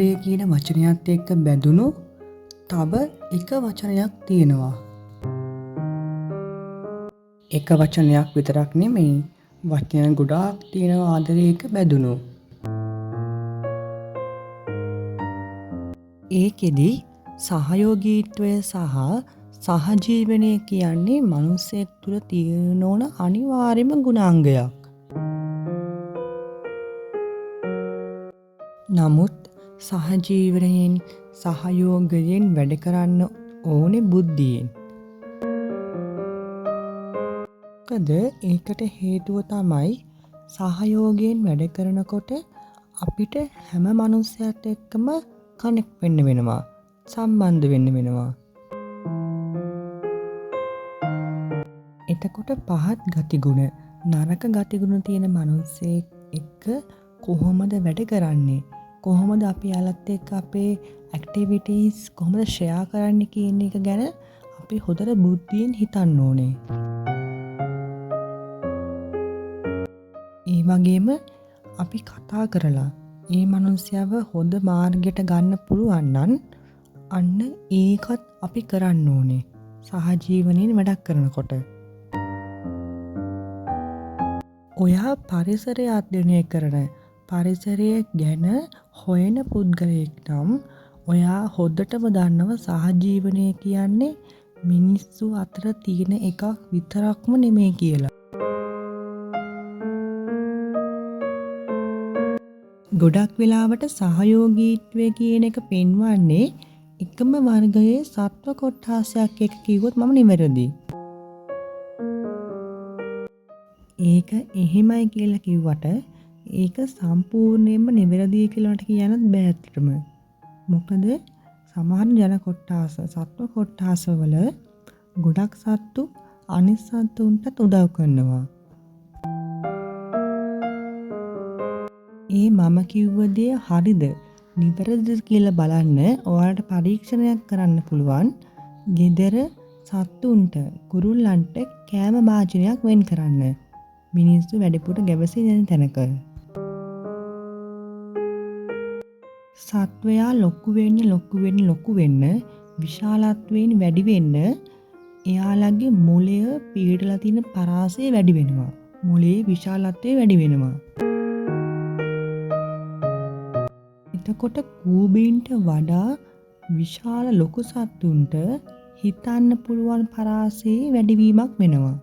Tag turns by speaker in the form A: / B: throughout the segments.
A: ආදරය කියන වචනයත් එක්ක බැඳුණු තව එක වචනයක් තියෙනවා. එක වචනයක් විතරක් නෙමෙයි, වචන ගොඩාක් තියෙනවා ආදරය එක්ක බැඳුණු. ඒකෙදි සහයෝගීත්වය සහ සහජීවනය කියන්නේ මනුස්සයෙක් තුළ තියෙන්න ඕන අනිවාර්යම ගුණාංගයක්. නමුත් සහජීවනයෙන් සහයෝගයෙන් වැඩ කරන්න ඕනේ බුද්ධියෙන්. මොකද ඒකට හේතුව තමයි සහයෝගයෙන් වැඩ කරනකොට අපිට හැම මනුස්සයෙක් එක්කම කනෙක්ට් වෙන්න වෙනවා, සම්බන්ධ වෙන්න වෙනවා. එතකොට පහත් ගතිගුණ, නරක ගතිගුණ තියෙන මනුස්සයෙක් එක්ක කොහොමද වැඩ කරන්නේ? කොහොමද අපි යාළුවත් එක්ක අපේ ඇක්ටිවිටීස් කොහොමද ෂෙයා කරන්නේ කියන එක ගැන අපි හොඳට බුද්ධියෙන් හිතන්න ඕනේ. ඒ වගේම අපි කතා කරලා ඒ මනුස්සයව හොඳ මාර්ගයට ගන්න පුළුවන් නම් අන්න ඒකත් අපි කරන්න ඕනේ. සහජීවනයෙන් වැඩක් කරනකොට. ඔයා පරිසරය අධ්‍යයනය කරන, පරිසරය ගැන හොයන පුද්ගලයෙක් නම් ඔයා හොඳටම දන්නව සහජීවනය කියන්නේ මිනිස්සු අතර තියෙන එකක් විතරක්ම නෙමෙයි කියලා. ගොඩක් වෙලාවට සහයෝගීත්වය කියන එක පෙන්වන්නේ එකම වර්ගයේ සත්ව කොට්ඨාසයක් එක කිව්වොත් මම නිවැරදි. ඒක එහෙමයි කියලා කිව්වට ඒක සම්පූර්ණයෙන්ම නිවැරදි කියලාට කියන්නත් බෑ ඇත්තටම. මොකද සමහර ජන කොට්ඨාස, සත්ව කොට්ඨාස වල ගොඩක් සත්තු අනිත් සත්තුන්ටත් උදව් කරනවා. ඒ මම කිව්ව දේ හරිද නිවැරදිද කියලා බලන්න ඔයාලට පරීක්ෂණයක් කරන්න පුළුවන්. ගෙදර සත්තුන්ට, කුරුල්ලන්ට කෑම භාජනයක් වෙන් කරන්න. මිනිස්සු වැඩිපුර ගැවසෙන තැනක. සත්වයා ලොකු වෙන්න විශාලත්වයෙන් වැඩි වෙන්න එයාලගේ මොළය පීඩලා තියෙන පරාසය වැඩි වෙනවා. මොළයේ විශාලත්වය වැඩි වෙනවා. එතකොට කූඹීන්ට වඩා විශාල ලොකු සත්තුන්ට හිතන්න පුළුවන් පරාසයේ වැඩිවීමක් වෙනවා.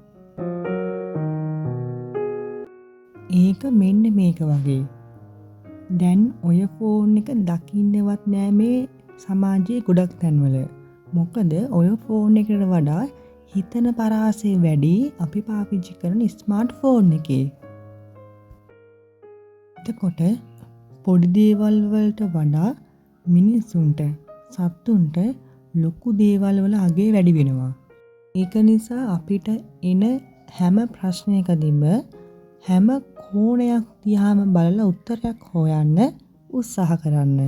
A: ඒක මෙන්න මේක වගේ. දැන් ඔය ෆෝන් එක දකින්නවත් නෑ මේ සමාජයේ ගොඩක් තැන්වල. මොකද ඔය ෆෝන් එකට වඩා හිතන පරාසය වැඩි අපි පාවිච්චි කරන ස්මාර්ට් ෆෝන් එකේ. එතකොට පොඩි දේවල් වලට වඩා මිනිසුන්ට, සත්තුන්ට ලොකු දේවල් වල අගේ වැඩි වෙනවා. ඒක නිසා අපිට එන හැම ප්‍රශ්නයකදීම හැම කෝණයක් දිහාම බලලා උත්තරයක් හොයන්න උත්සාහ කරන්න.